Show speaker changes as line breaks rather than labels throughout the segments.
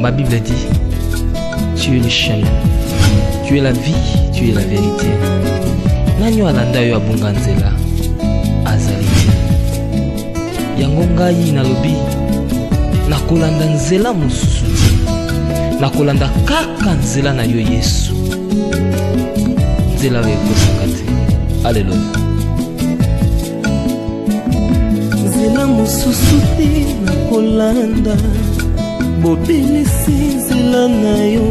Ma Bible dit, tu es le chemin, tu es la vie, tu es la vérité. Nanyo alanda yo abunga nzela azali te. Yango ngai nalobi nakolanda nzela mosusu te. Nakolanda kaka nzela na yo Yesu. Nzela oyo ekosaka te. Alleluya.
Nzela mosusu te nakolanda. Bobelisi nzela na yo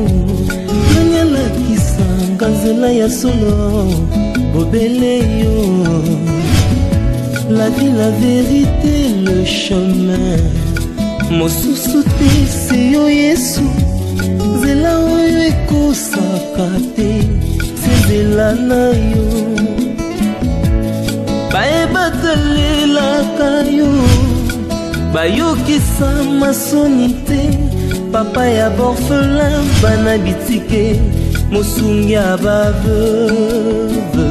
nani alakisanga nzela ya solo bobele yo. La vie, la vérité, le chemin mosusu te se yo Yesu. Nzela oyo ekosaka te se nzela na yo. Bayebatalelaka yo bayokisa masoni te. Papa ya borphelin bana bitike mosungi ya baveuve.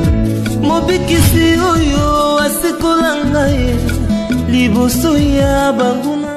Mobikisi oyo asekola ngai liboso ya banguna.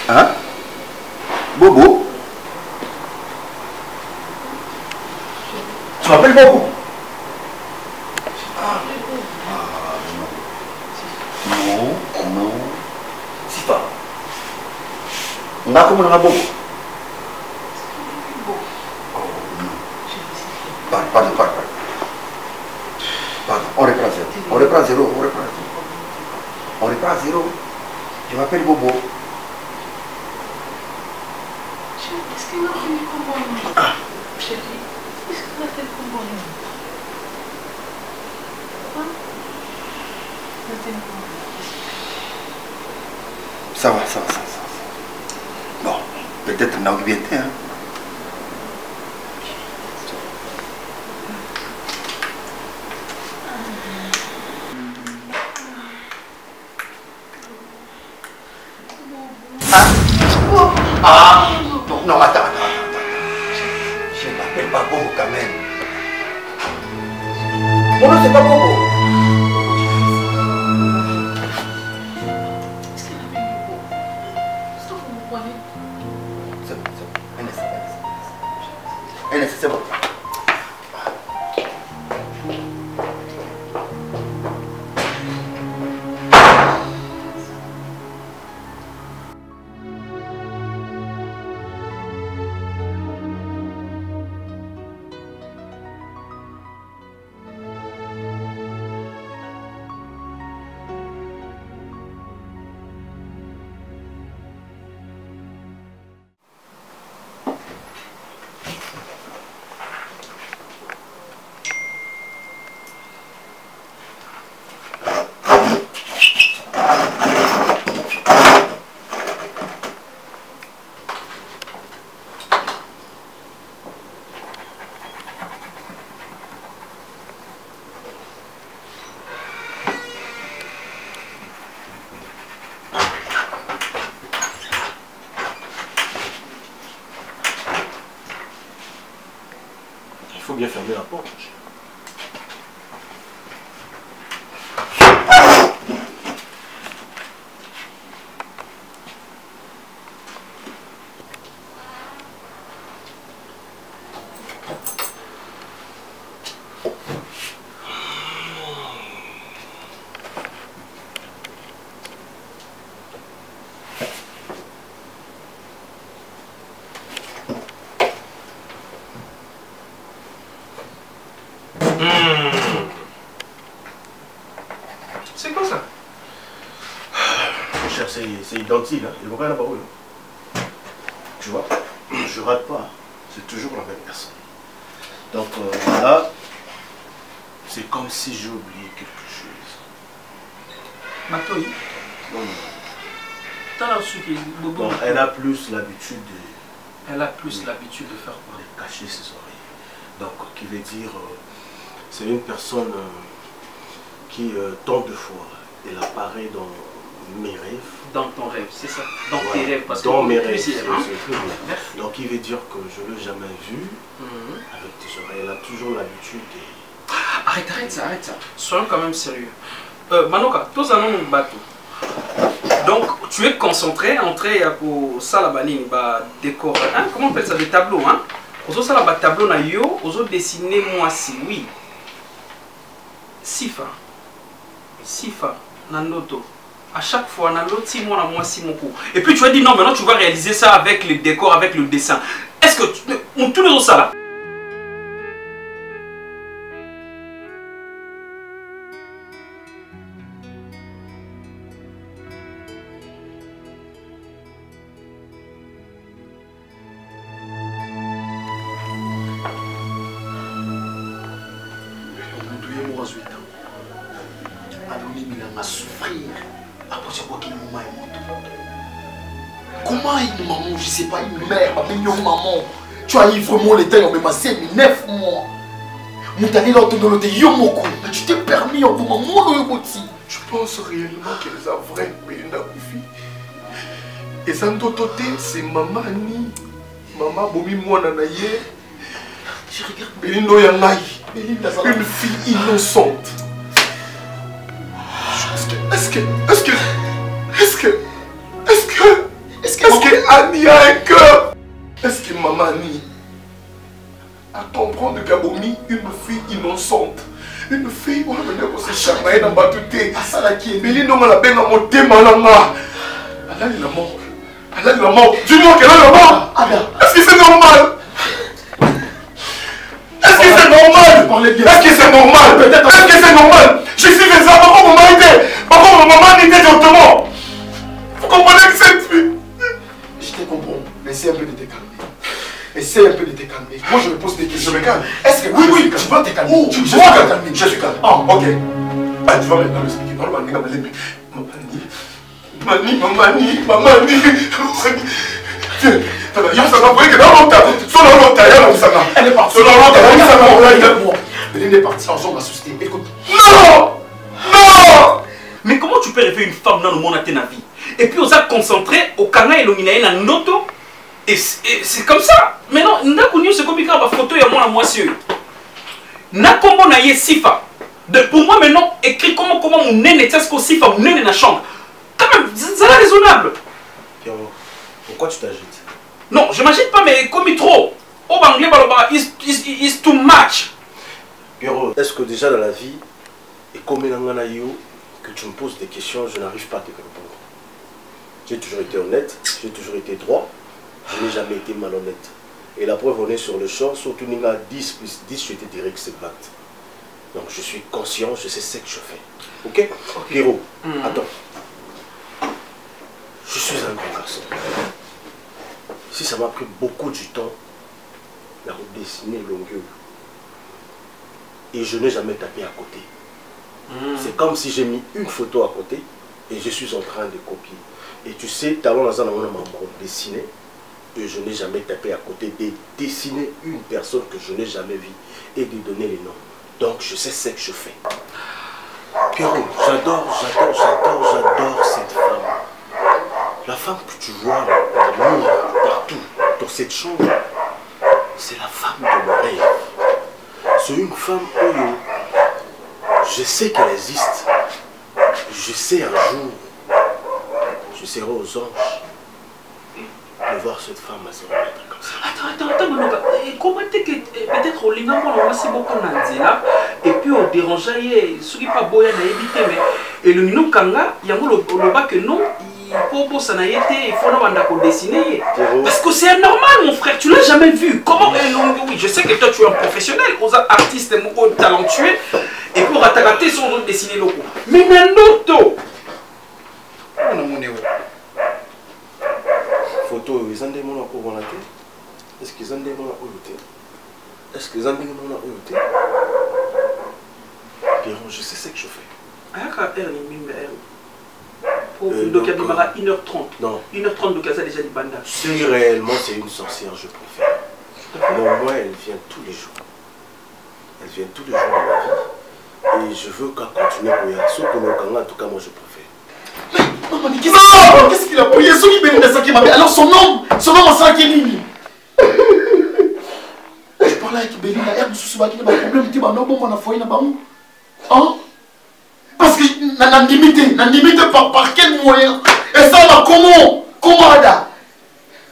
Hein? Bobo? Tu m'appelles Bobo? Non. C'est pas. On a comment on a Bobo? Pardon. On reprend zéro. Je m'appelle Bobo.
Est-ce qu'il a fait le combat? Chérie, est-ce qu'il a fait le combat?
Ça va. Bon, peut-être on a oublié, hein. Non, attends. Je ne m'appelle pas Bobo quand même. Mon nom c'est pas Bobo.
porte, mon cher. C'est quoi ça?
Mon cher, c'est identique, hein. Il ne faut rien avoir. Tu vois, je rate pas. C'est toujours la même personne. Donc là, c'est comme si j'ai oublié quelque chose.
Matoi?
Non, non.
Bon,
elle a plus l'habitude de...
Elle a plus l'habitude de faire quoi?
De cacher ses oreilles. Donc, qui veut dire, c'est une personne qui, tant de fois, elle apparaît dans mes rêves.
Dans ton rêve, c'est ça? Dans
voilà.
Tes rêves, parce
dans
que
mes rêves,
c'est
très bien. Donc, il veut dire que je ne l'ai jamais vue avec tes oreilles. Elle a toujours l'habitude de...
Arrête ça. Soyons quand même sérieux. Manoka, tous en ont bateau. Donc, tu es concentré, entré à Salabani, décor, hein? Comment on appelle ça? Des tableaux, hein? Aux autres tableaux, na yo, aux autres dessiner moi si, oui. Sifa, Nandoto. À chaque fois, Nandoto, si moi, moi si mon coup. Et puis tu as dit non, maintenant tu vas réaliser ça avec les décors, avec le dessin. Est-ce que tous les autres ça là?
Comment une maman, je sais pas, une mère, ma meilleure maman, tu as eu vraiment les temps, mais ma sœur, 9 mois. Moutani là, ton yomoko, mais tu t'es permis en moment mon yomoti.
Tu penses réellement qu'elle est la vraie Belinda Koufi? Et ça c'est maman ni maman Bomi Mouananaye.
Je regarde
Belinda Yangaï, une fille innocente. Est-ce que Annie a un cœur? Est-ce que maman Annie a comprendre qu'Abomi, une fille innocente, une fille où on a se chamailler dans Batouté, Belinda on a bien à monter malama. Elle a la mort. Elle a la mort. Dis-moi qu'elle a la mort. Est-ce que c'est normal? Est-ce que c'est normal? Est-ce que c'est normal? Est-ce que c'est normal? Je suis les enfants, par contre ma maman était directement. Vous comprenez que cette fille?
Je te comprends, mais essaie un peu de te calmer. Essaie un peu de te calmer. Moi je me pose des questions.
Je me calme.
Est-ce que oui, tu vas te calmer?
Oh,
je vais te calmer.
Je suis calme. Ah, ok. Ah, tu vas maintenant l'expliquer. Mamani. Tiens, elle est partie.
Elle est partie en zone assustée. Écoute.
Non!
Mais comment tu peux rêver une femme dans le monde à ta vie? Et puis on s'est concentré au canal et l'ominaï dans noto. Et c'est comme ça. Maintenant, n'a connu ce compliqué à ma photo et à moi, monsieur. N'a comment n'a yé sifa. Pour moi maintenant, écrit comment mon nez est-ce que sifa mon nez dans la chambre. Quand même, c'est raisonnable.
Pierrot, pourquoi tu t'agites?
Non, je m'agite pas, mais comme il trop. Au anglais, is too much.
Pierrot, est-ce que déjà dans la vie, et comme que tu me poses des questions, je n'arrive pas à te répondre? J'ai toujours été honnête, j'ai toujours été droit, je n'ai jamais été malhonnête. Et la preuve, on est sur le champ, surtout Ninga 10 plus 10, je te dirais que c'est batte. Donc je suis conscient, je sais ce que je fais. Ok? Pierrot, attends. Je suis un grand garçon. Si ça m'a pris beaucoup du temps, la route dessinée longueur. Et je n'ai jamais tapé à côté. C'est comme si j'ai mis une photo à côté et je suis en train de copier. Et tu sais, talon dans un moment dessiné et je n'ai jamais tapé à côté de dessiner une personne que je n'ai jamais vue et de donner les noms. Donc je sais ce que je fais. Pierrot, j'adore cette femme. La femme que tu vois l'amour partout dans cette chambre, c'est la femme de mon rêve. C'est une femme, je sais qu'elle existe. Je sais un jour, je serai aux anges de voir cette femme se remettre comme ça.
Attends, Manoka. Comment est-ce que peut-être au Linga, on a aussi beaucoup là et puis on dérange, ce qui n'est pas beau, mais et le Nino Kanga, il y a le bas que non, il faut dessiner. Parce que c'est normal, mon frère, tu l'as jamais vu. Comment oui, je sais que toi tu es un professionnel, artiste talentueux, et pour rater son autre dessiner locaux. Mais Nanoto,
photo, ils ont des mots à la tête. Est-ce qu'ils ont des mots à ôter? Est-ce qu'ils ont des mots à ôter? Pierrot, je sais ce que je fais.
Donc il y a 1h30.
Non.
1h30 de Casa déjà du banda.
Si réellement c'est une sorcière, je préfère. Mais moi, elle vient tous les jours. Elle vient tous les jours dans ma vie. Et je veux qu'elle continue pour y aller. Sauf pour en tout cas, moi je préfère.
Maman, qu'est-ce qu'il a pris? Alors son nom a Nini. Je parle avec Belinda, il y a un problème, il y a un problème. Parce que n'a limité par quel moyen? Et ça va comment Ada?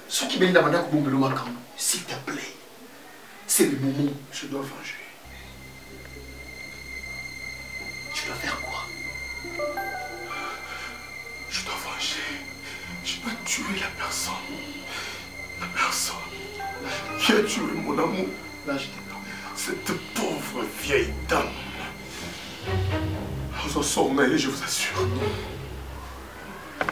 Ce qui Belinda m'a dit s'il te plaît, c'est le moment, je dois venger. Tu dois faire quoi? Je dois venger. Je dois tuer la personne. La personne qui a tué mon amour. Là, je t'ai parlé. Cette pauvre vieille dame. Vous en sommeil, je vous assure.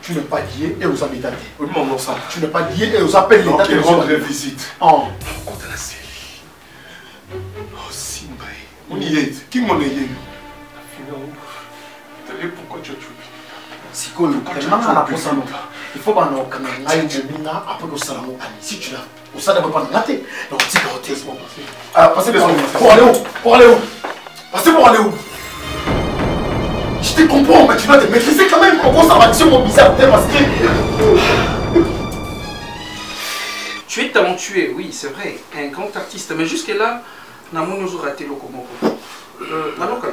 Tu n'es pas lié et aux habitants.
Maman, ça.
Tu n'es pas lié et aux appels
l'état. Qui rendre visite.
Oh.
Contre la série. Oh, Simba. On y est. Qui m'en est? Pourquoi tu as tué?
Sikoyo, il faut pas nous après que ça si tu l'as, au ça ne peut pas nous rater. Donc, passez pour aller où? Pour aller où? Passez pour aller où? Je te comprends, mais tu dois te maîtriser quand même. Pourquoi ça va être mon bizarre parce que.
Tu es talentueux, oui, c'est vrai, un grand artiste, mais jusque-là, nous avons raté le comment. Manoka.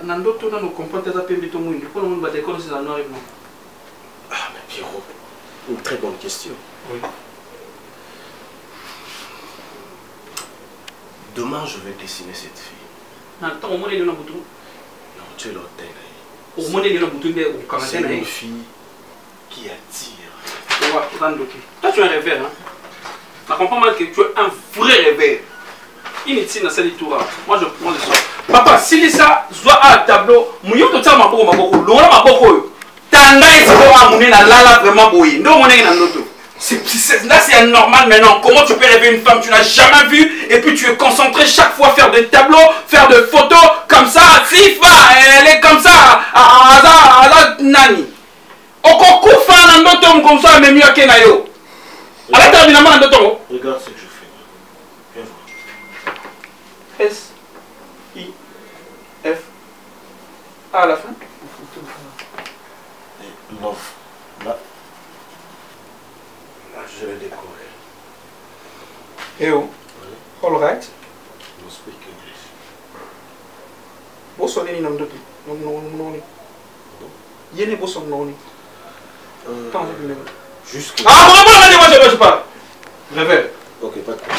Nandoto na no comprendre ta pembe to muindi pour le monde battre comme c'est dans noir et blanc.
Ah mais Pierrot, une très bonne question.
Oui.
Demain je vais dessiner cette fille.
Attends, au monde est dans bouton.
Non, tu es l'autre.
Au monde est dans bouton de au
c'est une fille qui attire.
Toi tu es un rêveur, hein. Je comprends mal que tu es un vrai rêveur. Inutile dans cette tour. Moi je prends le soir. Papa, si ça soit à tableau, mouillon tout ça m'a beaucoup l'on m'a beaucoup. Tanda est à mon na là vraiment boy. Non mon na noto. Là c'est normal maintenant. Comment tu peux rêver une femme tu n'as jamais vue et puis tu es concentré chaque fois faire des tableaux, faire des photos comme ça. Sifa, elle est comme ça. À nani. Oko kufa na noto comme ça même mieux que na yo. Alors termine na noto.
Regarde ce que je fais. Viens voir.
S F à la fin.
Love. Là, je l'ai décoré.
Et oh, all right.
No speak English.
Bosso ni nam dotti. Non. Yene bosso non.
Jusque.
Ah, moi je pas. Révèle.
Ok, pas de problème.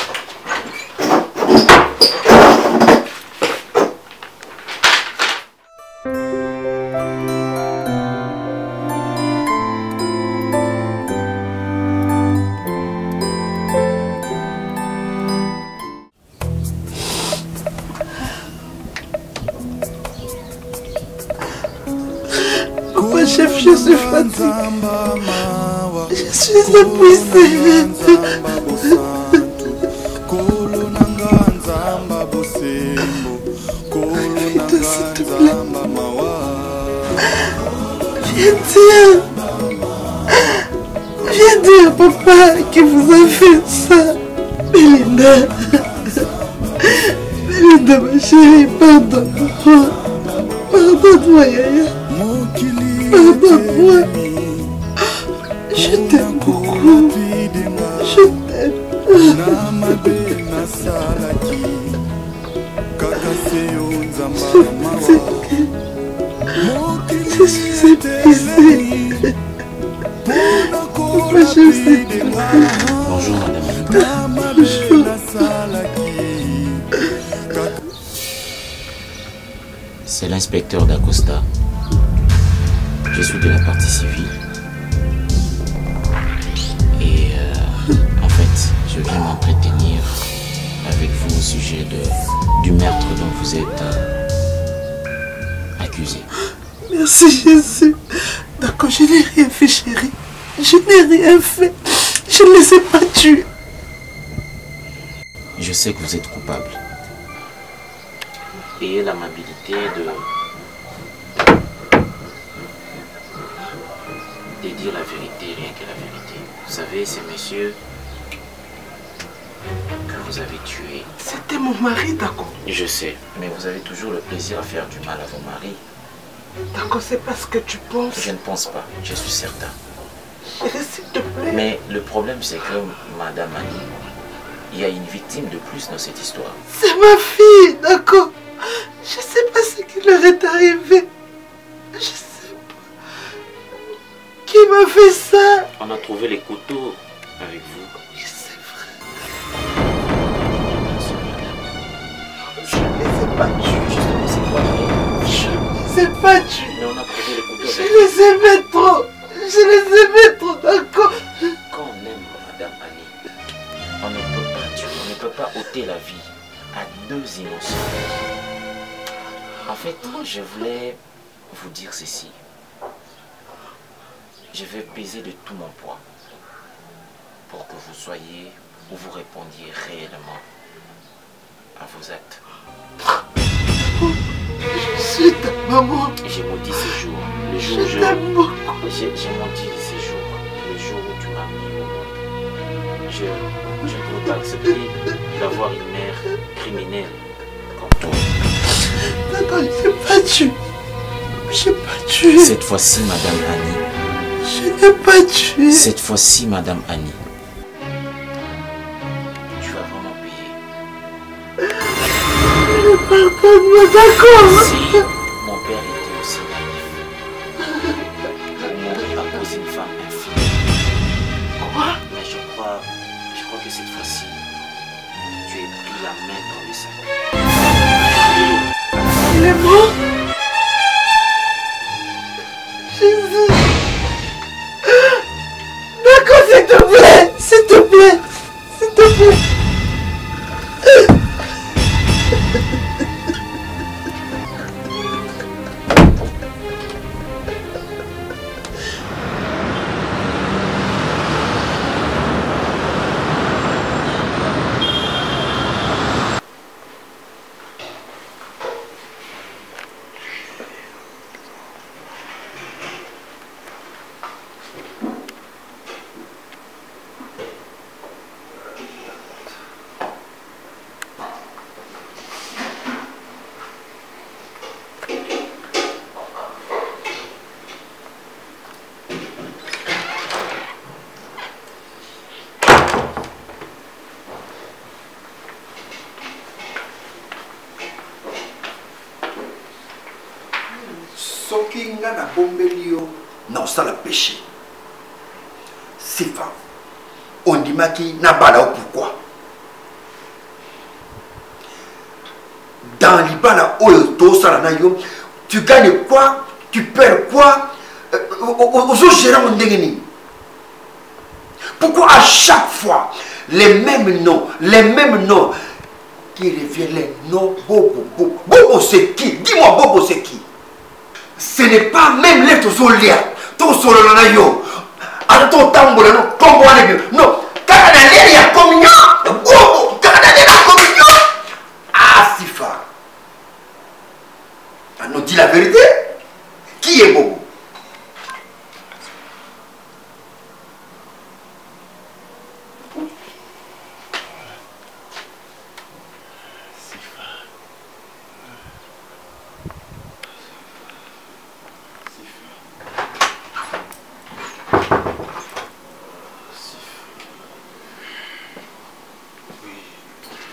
Chef, je suis fatiguée. Je suis épuisée. Putain, s'il te plaît. Viens dire, papa, qui vous a fait ça. Belinda. Belinda, ma chérie, pardonne-moi. Pardonne-moi, Yaya. Pardonne-moi. Je t'aime beaucoup. Je t'aime. Je suis épuisée. Papa, je suis épuisée.
Bonjour madame.
Bonjour.
C'est l'inspecteur d'Acosta. Je suis de la partie civile. Et en fait, je viens m'entretenir avec vous au sujet du meurtre dont vous êtes accusé.
Merci Jésus. D'accord, je n'ai rien fait, chérie. Je n'ai rien fait. Je ne les ai pas tués.
Je sais que vous êtes coupable. Ayez l'amabilité de dire la vérité, rien que la vérité. Vous savez, ces messieurs que vous avez tués.
C'était mon mari, d'accord.
Je sais, mais vous avez toujours le plaisir à faire du mal à vos maris.
D'accord, c'est pas ce que tu penses.
Je ne pense pas, je suis certain.
Chérie, s'il te plaît.
Mais le problème, c'est que Madame Annie, il y a une victime de plus dans cette histoire.
C'est ma fille, d'accord. Je sais pas ce qui leur est arrivé. Je sais pas. Qui m'a fait ça?
On a trouvé les couteaux avec vous.
Oui, c'est vrai. Je ne les ai pas tués.
Justement, c'est quoi
Je ne les ai pas tués.
Mais on a trouvé les couteaux
Je
avec vous.
les aimais trop. Je les aimais trop, d'accord.
Quand on aime Madame Annie, on ne peut pas tuer, on ne peut pas ôter la vie à deux innocents. En fait, je voulais vous dire ceci. Je vais peser de tout mon poids pour que vous soyez ou vous répondiez réellement à vos actes.
Je suis ta maman.
J'ai maudit ces jours. Le jour où
Je t'aime beaucoup.
j'ai maudit ces jours. Le jour où tu m'as mis au monde. Je ne peux pas accepter d'avoir une mère criminelle comme toi.
D'accord, je n'ai pas tué. Je n'ai pas tué.
Cette fois-ci, Madame Annie.
Je n'ai pas tué.
Cette fois-ci, Madame Annie. Tu vas vraiment payer.
Pardonne-moi, d'accord.
Si mon père était aussi naïf pour mourir à cause d'une femme infidèle.
Quoi?
Mais je crois que cette fois-ci, tu es pris la main dans le sac.
Il est mort. Jésus. D'accord, s'il te plaît. S'il te plaît. S'il te plaît.
soki nga nabombeli yo naosala péché sifa ondimaki nabala o pourquoi dans libala oyo tosala na yo tu gagnes quoi, tu perds quoi, ozogérer mo ndenge nini? Pourquoi à chaque fois les mêmes noms qui reviennent, les noms Bobo? Bobo c'est qui? Dis-moi, Bobo c'est qui? Ce n'est pas même les tozolia, tozolona na yo. Ato tambola no kombo wana bio. Non, kaka na leli ya communion. Bobo, kaka na leli ya communion. Ah Sifa. Ah non, dis la vérité. Qui est Bobo?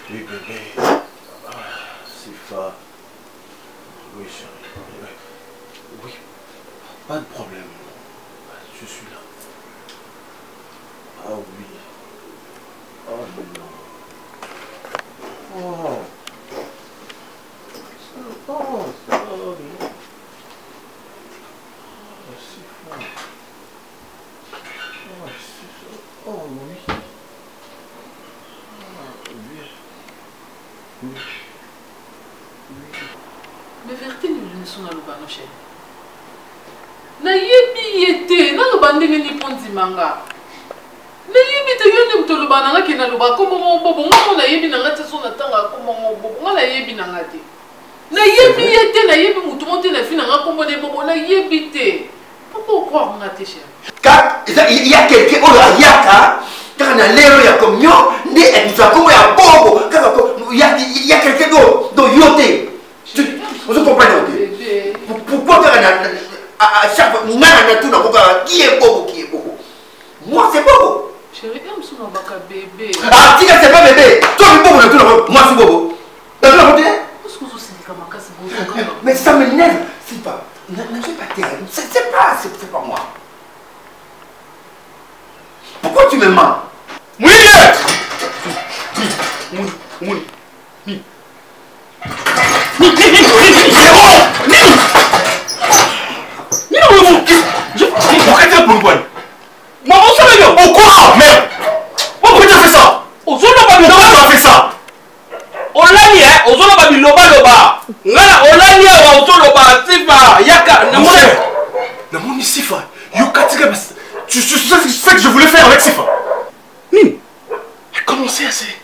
Oui, bébé. Sifa. Oui, chérie. Oui. Pas de problème. Je suis là. Ah oui. Oh non. Oh. Oh, ça, non. Oh, c'est fort. Oh, c'est ça. Oh oui. Ah, oui. Oui.
Mais vérité nous sommes dans le bas nos chéris. Na yebi yete na lo bandenge ni ponzi manga. Na yebi te yone mtolo bananga ke na lo ba ko bobo ngamo na yebi na ngati so na tanga ko bobo ngala yebi na ngati. Na yebi yete na yebi mutu monte na fina nga kombo de bobo na yebi te. Pourquoi croire ngati cher?
Car il y a quelqu'un au yaka car na lero ya komyo ndi etza kombo ya bobo car il y a quelqu'un do yote. Vous comprenez? Pourquoi car à chaque fois, nous avons qui est bobo, qui est bobo. Moi, c'est bobo.
Chérie, je suis un bébé.
Ah, tu c'est pas bébé. Toi, tu es bobo, moi, c'est bobo. Mais ça m'énerve. C'est pas. Ne fais pas terrible. C'est pas moi. Pourquoi tu me mens?
Oui, pourquoi? Merde! Pourquoi tu as fait ça? Pourquoi tu as fait ça? Olani, hein? Ozolo bi loba loba. Ngala olani wa ozoloba sifa yaka namone.
Namoni Sifa. Yo katika bas. Tu sais ce que je voulais faire avec Sifa. Nini? Comment c'est assez?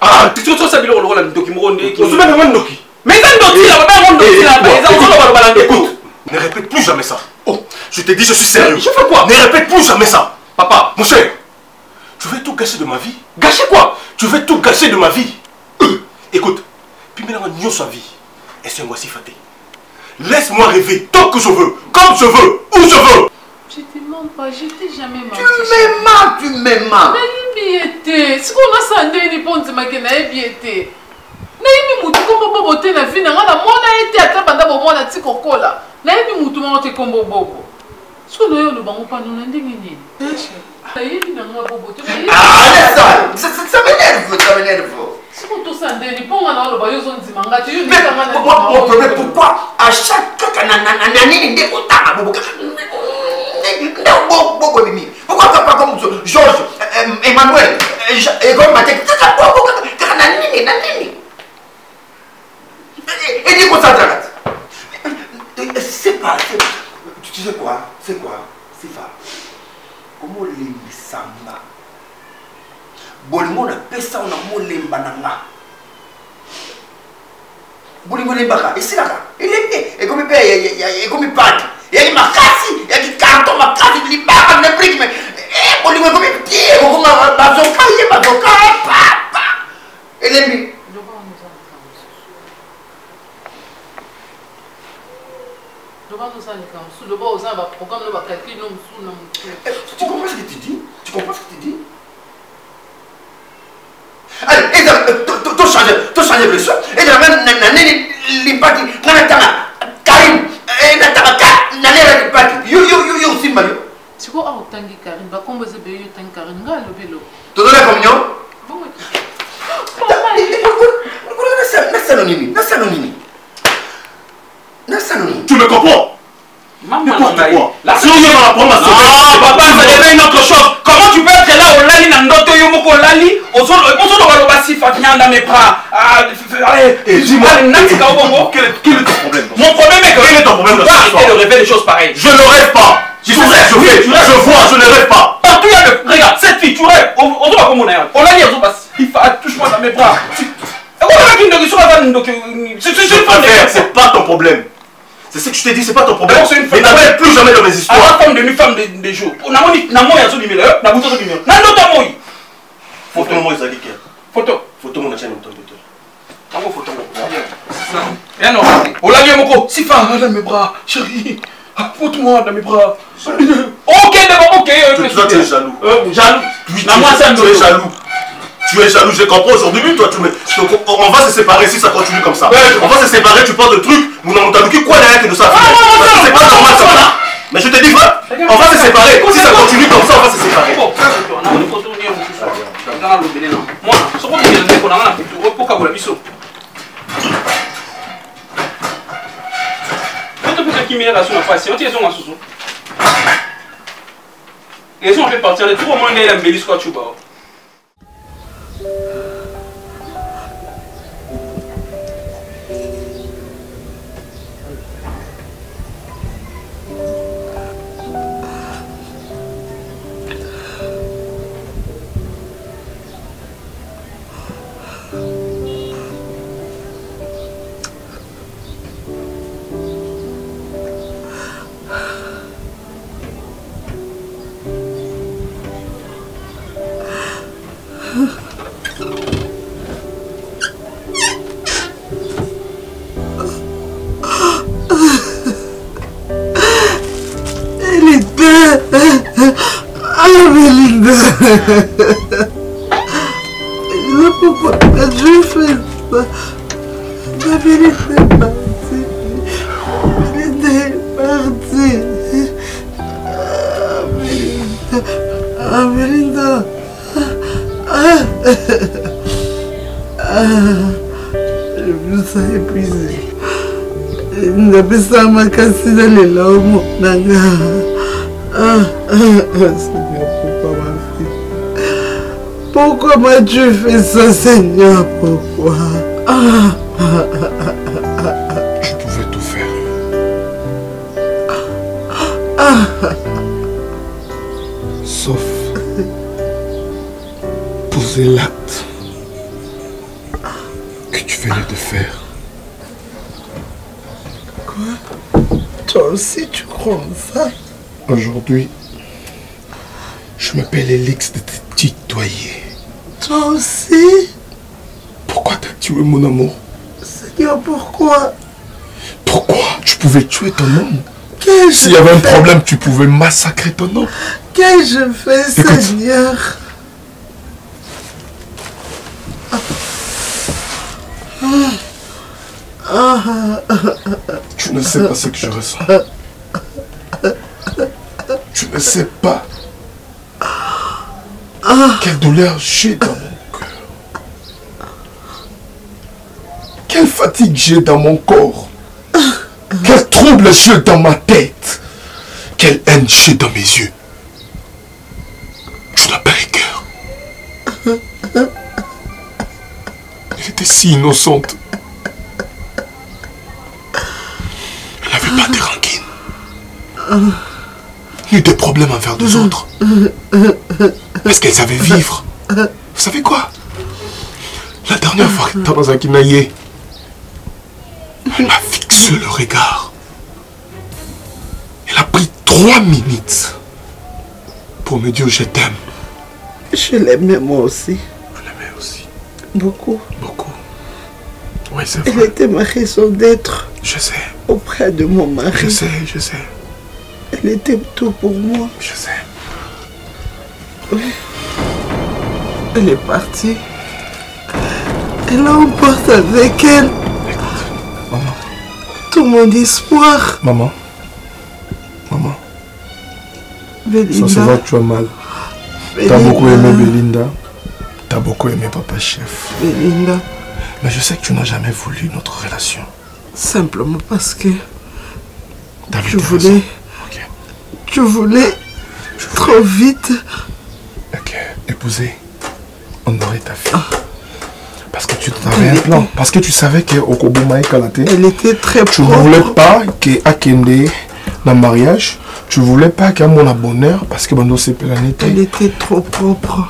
Ah, tu sais ça bilo lola ndoki moronde ki.
Ozolo ba ndoki.
Mais ça ndoki la ba ndoki la ba ozolo ba loba ndoki.
Écoute, ne répète plus jamais ça. Oh, je t'ai dit je suis sérieux.
Je fais quoi?
Ne répète plus jamais ça.
Papa,
mon cher, tu veux tout gâcher de ma vie?
Gâcher quoi?
Tu veux tout gâcher de ma vie? Écoute, puis maintenant, nous sa vie. Et c'est moi si faté. Laisse-moi rêver tant que je veux, comme je veux, où je veux.
Je te mens pas, je t'ai jamais menti.
Tu m'aimes.
Mais il si on a sandé ni ponzi makena ebiete. Na yimi mutu kombo bobo te na vie na ngala mona ete ata banda bo mona ti kokola. Na yimi mutu mona te kombo bobo. Si on a eu le bango pa nous ndenge nini? Na yimi na ngala bobo te.
Ah, ça m'énerve.
Si on te sandé ni ponga na lo ba yo zon dimanga te yo ni
Mais
kanga na.
mon problème, pourquoi à chaque fois qu'on a nini nde otanga bobo bobo bimi. Pourquoi pas comme Georges, Emmanuel, et comme Matek, bobo na nini. Et dis quoi ça c'est pas. Tu sais quoi? C'est pas. Comment les samba? Bolingo na pesa on a molemba nanga. Bolingo lembaka, isilaka. Il est comme paye, et comme pâte. Il y a makasi, il y a du carton makasi, il libaka na brique mais bolingo comme petit, comme bazoka, papa. Elle est mis. Tu comprends ce que tu dis? Allez, tu changes de son. Et la même l'impact, Karim, et la parti. You aussi, Mario.
Tu vois, au tangi Karim, va combo ze beyo tangi Karim, nga le vélo.
Tu donnes la communion?
Bon,
Tu me comprends? N'importe quoi. Si on va apprendre à
se papa, ça devient une autre chose. Comment tu peux être là au lali, nandoto yomoko lali, au sol, dans mes bras.
Dis-moi, quel est ton problème?
Mon problème est que
quel est ton problème?
arrêter de rêver des choses pareilles.
Je ne rêve pas. Je vois, je ne rêve pas.
Partout il y a le. Regarde, cette fille, tu rêves. On va comme on est. On l'a dit, touche-moi dans mes bras.
C'est pas ton problème. C'est ce que je t'ai dit, c'est pas ton problème. Mais n'appelle plus jamais dans mes histoires.
Alors, femme de nuit, femme de jour.
Photo, moi, ils allaient dire.
Photo,
mon chien, photo.
Rien non. On l'a dit, Moko. Sifa, dans mes bras. Chérie, apporte-moi dans mes bras. Ok, d'abord, ok.
Toi, tu es jaloux.
Jaloux.
Tu es jaloux. Tu es jaloux, je comprends aujourd'hui. Toi, On va se séparer si ça continue comme ça. On va se séparer, tu parles de trucs. Vous n'en avez quoi derrière que nous ça. C'est pas normal ça. Mais je te dis, on va se séparer. Si ça continue comme ça, on va se séparer.
Ils ont fait partir de tout au moins il a mbeli quoi tu vois.
Je fais pas. La vérité est partie. La vérité est partie. Amélinda. Je me sens épuisé. Je me sens makasi dans les larmes. Seigneur, pourquoi ma fille? Pourquoi m'as-tu fait ça, Seigneur? Pourquoi?
Je pouvais tout faire. Sauf poser l'acte que tu venais de faire.
Quoi? Toi aussi, tu crois en ça?
Aujourd'hui, je m'appelle Elix de te tutoyer.
Toi aussi?
Pourquoi t'as tué mon amour?
Seigneur, pourquoi?
Pourquoi? Tu pouvais tuer ton homme.
S'il
y avait un problème, tu pouvais massacrer ton homme.
Qu'ai-je fait, Seigneur?
Tu ne sais pas ce que je ressens. Tu ne sais pas quelle douleur j'ai dans mon cœur. Quelle fatigue j'ai dans mon corps. Quel trouble j'ai dans ma tête. Quelle haine j'ai dans mes yeux. Tu n'as pas le cœur. Elle était si innocente. Elle n'avait pas de rancune. Ni de problèmes envers les autres. Parce qu'elle savait vivre. Vous savez quoi? La dernière fois que j'étais dans un Kinaïe, elle m'a fixé le regard. Elle a pris 3 minutes pour me dire je t'aime.
Je l'aimais moi aussi.
Je l'aimais aussi.
Beaucoup.
Beaucoup. Oui, c'est vrai.
Elle était ma raison d'être.
Je sais.
Auprès de mon mari.
Je sais, je sais.
Elle était tout pour moi.
Je sais.
Elle est partie. Elle emporte avec elle.
Écoute, maman.
Tout mon espoir.
Maman. Maman.
Belinda.
Ça se voit que tu as mal. T'as beaucoup aimé Belinda. T'as beaucoup aimé Papa Chef.
Belinda.
Mais je sais que tu n'as jamais voulu notre relation.
Simplement parce que
je voulais. Okay.
Je voulais trop vite.
Ok, épouser, honorer ta fille. Parce que tu avais un plan. Parce que tu savais que Okoboma et Kalate.
Elle était très
Tu ne
propre.
voulais pas que Akende dans le mariage. Tu ne voulais pas qu'à mon bonheur. Parce que Bando Sepelane.
Elle était trop propre.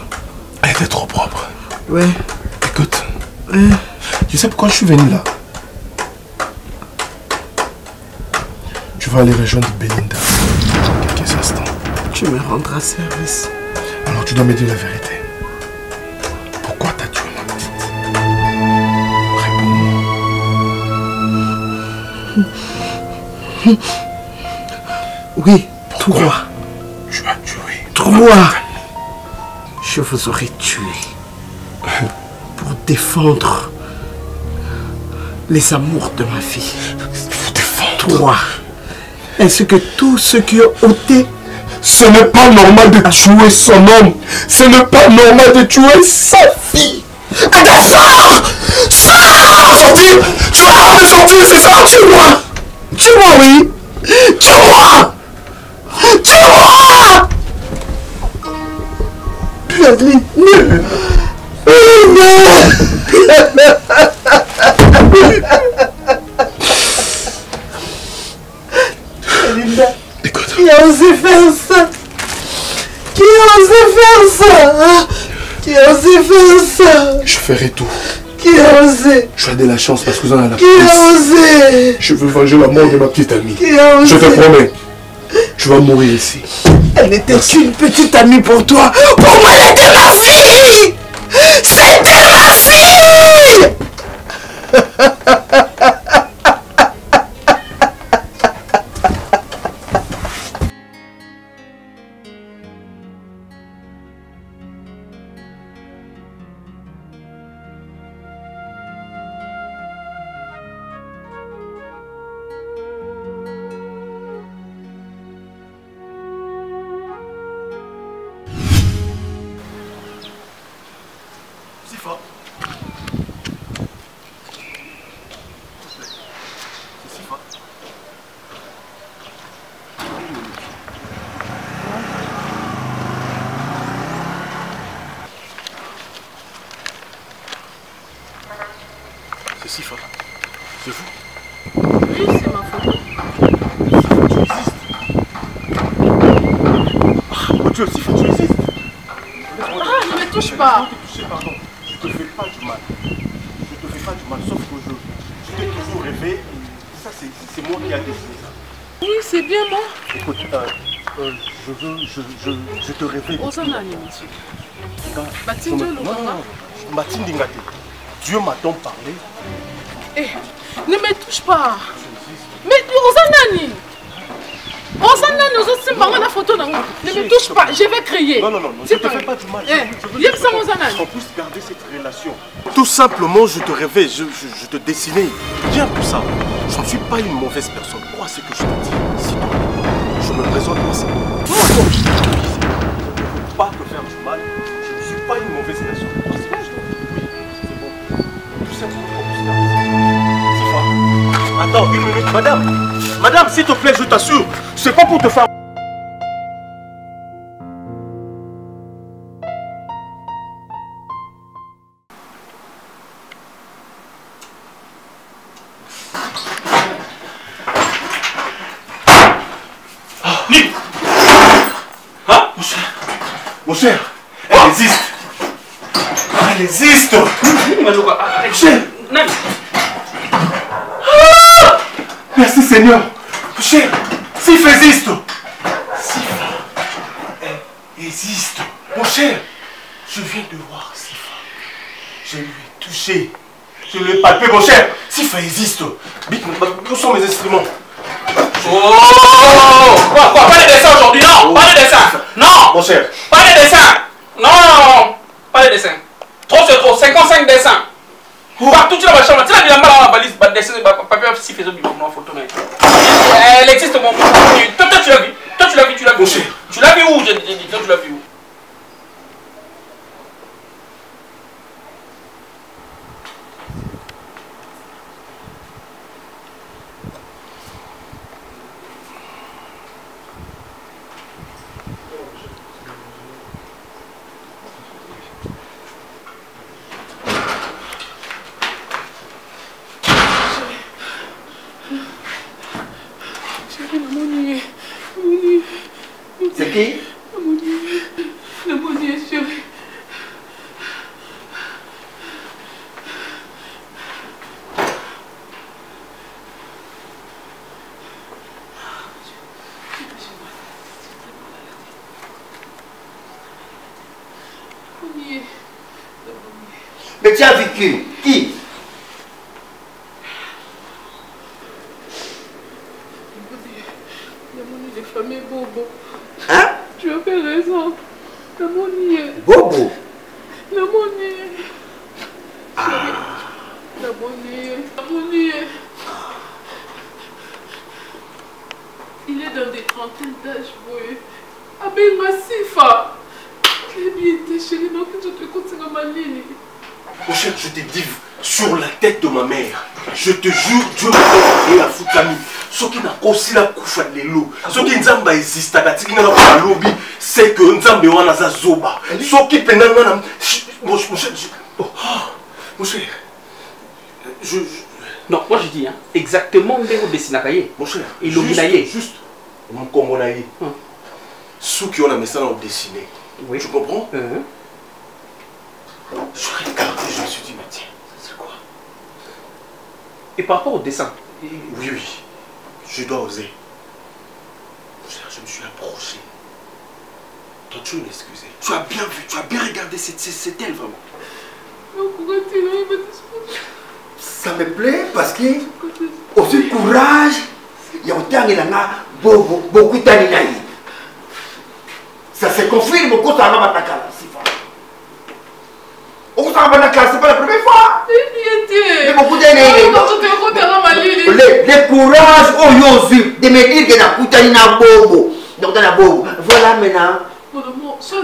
Elle était trop propre.
Ouais.
Écoute. Tu sais pourquoi je suis venu là? Tu vas aller rejoindre Belinda dans quelques instants.
Tu me rendras service.
Alors tu dois me dire la vérité. Pourquoi t'as tué ma petite? Réponds-moi.
Oui,
pourquoi?
3.
Tu as tué
3. Je vous aurais tué. Pour
défendre les amours de ma fille. Toi, ainsi que tous ceux qui ont ôté. Ce n'est pas normal de tuer son homme. Ce n'est pas normal de tuer sa fille. Attends, sors! Sors! Sortir! Tu vas pas me sortir, c'est ça? Tue-moi! Tue-moi, oui! Tue-moi! Tue-moi! Adeline, non! Linda, qui a osé faire ça? Qui a osé faire ça? Qui a osé faire ça? Je ferai tout. Qui a osé? Tu as de la chance parce que vous en avez la police. Qui a osé? Je veux venger la mort de ma petite amie. Qui a osé? Je te promets. Tu vas mourir ici. Elle n'était qu'une petite amie pour toi. Pour moi, elle était ma fille! C'était ma fille!
C'est Sifa. C'est vous?
Oui, c'est ma photo.
Ah, mon Dieu, Sifa, tu existes.
Ah, ne me touche pas.
Je te toucher, pardon. Je te fais pas du mal. Je te fais pas du mal, sauf que je t'ai toujours rêvé. Ça, c'est moi qui a décidé ça.
Oui, c'est bien moi.
Écoute, je te rêvais.
Osanani, monsieur.
Non, Mathilde Ngate. Dieu m'a donc parlé.
Eh, ne me touche pas. Mais Osanani. Osanani, Osanani, la photo. Ne me touche pas, je vais crier.
Non, je ne te fais pas du mal.
On
puisse garder cette relation. Tout simplement, je te rêvais, je te dessinais. Bien pour ça. Je ne suis pas une mauvaise personne. Crois ce que je te dis. Sinon, je me présente moi ça. Je ne veux pas te faire du mal. Je ne suis pas une mauvaise personne. Crois ce que je te dis. Oui, c'est bon. Tout simplement, on puisse garder cette relation. Attends, une minute, madame. Madame, s'il te plaît, je t'assure. C'est pas pour te faire... Mon cher, elle existe. Elle existe. Merci Seigneur. Mon cher, Sifa existe. Sifa, elle existe. Mon cher, je viens de voir Sifa. Je lui ai touché. Je lui ai palpé, mon cher. Sifa existe. Où sont mes instruments?
Oh! Quoi? Pas de dessin aujourd'hui, non! Pas de dessin! Non!
Mon cher!
Pas de dessin! Non! Pas de dessin! Trop c'est trop, 55 dessins! Partout tu l'as ma chambre, tu l'as mis la main dans la valise, dessin, papier, si faisait du bon photo, mais. Elle existe, mon. Toi tu l'as vu! Toi tu l'as vu, tu l'as vu!
Mon cher!
Tu l'as vu où? J'ai dit, toi tu l'as vu où?
C'est qui?
Le bonnier, chérie.
Mais tu as vu qui? Qui?
Les familles Bobo.
Hein?
Tu as fait raison. La monnaie.
Bobo?
La monnaie. Il est dans des trentaines d'âge, oui. Avec ma sifa. Chérie, non, que je te continue ma ligne.
Mon cher, je te dis sur la tête de ma mère. Je te jure, Dieu m'a donné la foutami. Ce qui n'a aussi la koufa de l'eau. Ce qui nzamba existe, c'est que nzamba wana za zoba. Ce qui pendant mon cher, mon cher,
non, moi je dis, hein, exactement Ndego Bessinakaye.
Mon cher,
juste,
mon Congonaye. Ceux qui ont la message ont dessiné.
Oui.
Tu comprends? Je regardais, je me suis dit, mais tiens, c'est quoi?
Et par rapport au dessin?
Oui, je dois oser. Mon cher, je me suis approché. Toi, tu m'excuser.
Tu as bien vu, tu as bien regardé, c'est elle vraiment. Ça me plaît parce que aussi courage, il y a autant beaucoup d'années. Ça se confirme au cours de la c'est pas la première fois. Mais beaucoup d'années. Le courage au Yosu de me dire que la coutane n'a bobo. Donc dans la bobo. Voilà maintenant. C'est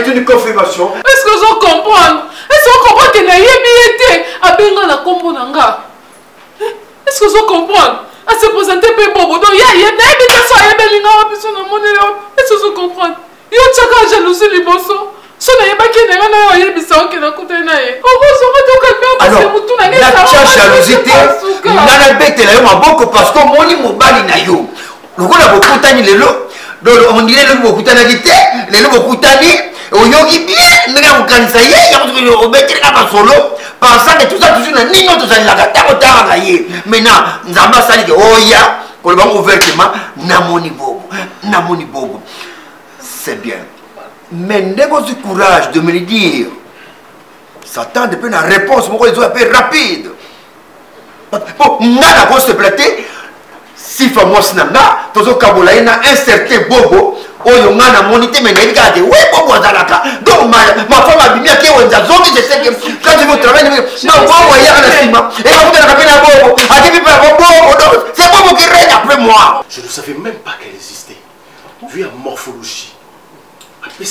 une confirmation.
Est-ce que vous comprenez? Est-ce que vous comprenez que est-ce que vous comprenez? À se présenter pour Bobo. Donc, il y a des personnes est-ce que vous comprenez? Il y a une jalousie, les bossons. Si on n'a pas qui n'est pas là, il y a des personnes qui n'ont pas été.
Alors, la jalousie, on a bête là, parce que mon imobali na yo. Le coup là, beaucoup tani les lots. On dirait le beaucoup tani les lots beaucoup tani. On yogi bien, mais on canisa y est, on met là solo. Pensant que tout ça, toujours n'a ni notre la gata au travailler. Maintenant, nous avons ça dit oh ya, pour le moment ouvertement, namoni bobo. C'est bien. Mais n'ayez du courage de me le dire. Ça tend depuis la réponse, pourquoi ils ont un peu rapide. Bon, n'a la grosse platé. Si moi sinanga, tous au Kabulaïna, un certain bobo. Oh, on a monité, mais regardez, oui, bobo Zalaka. Donc, ma femme a bien qui on a zombi, je sais que quand je vous travaille, non, bobo, il y a un ciment. Et on vous a rappelé à bobo. A dit, bobo, c'est bobo qui règne après moi.
Je ne savais même pas qu'elle existait. Vu la morphologie. Après,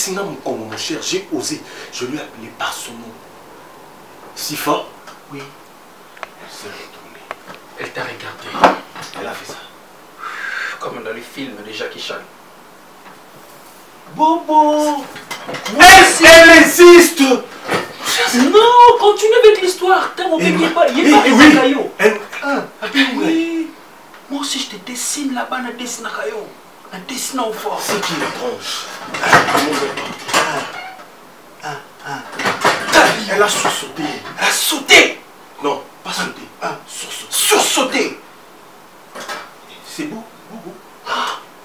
mon cher, j'ai osé. Je lui ai appelé par son nom. Sifa?
Oui.
Elle s'est retournée.
Elle t'a regardé.
Elle a fait ça.
Comme dans les films de Jackie Chan.
Bobo! Elle existe!
Non, continue avec l'histoire. Il n'y a pas de caillou. Oui. Moi aussi, je te dessine là-bas, un dessin à caillou. Un dessin au fort.
C'est qui l'étrange? Elle a sursauté.
Elle a sauté.
Non, pas sauté.
Sursauté.
C'est beau, Bobo.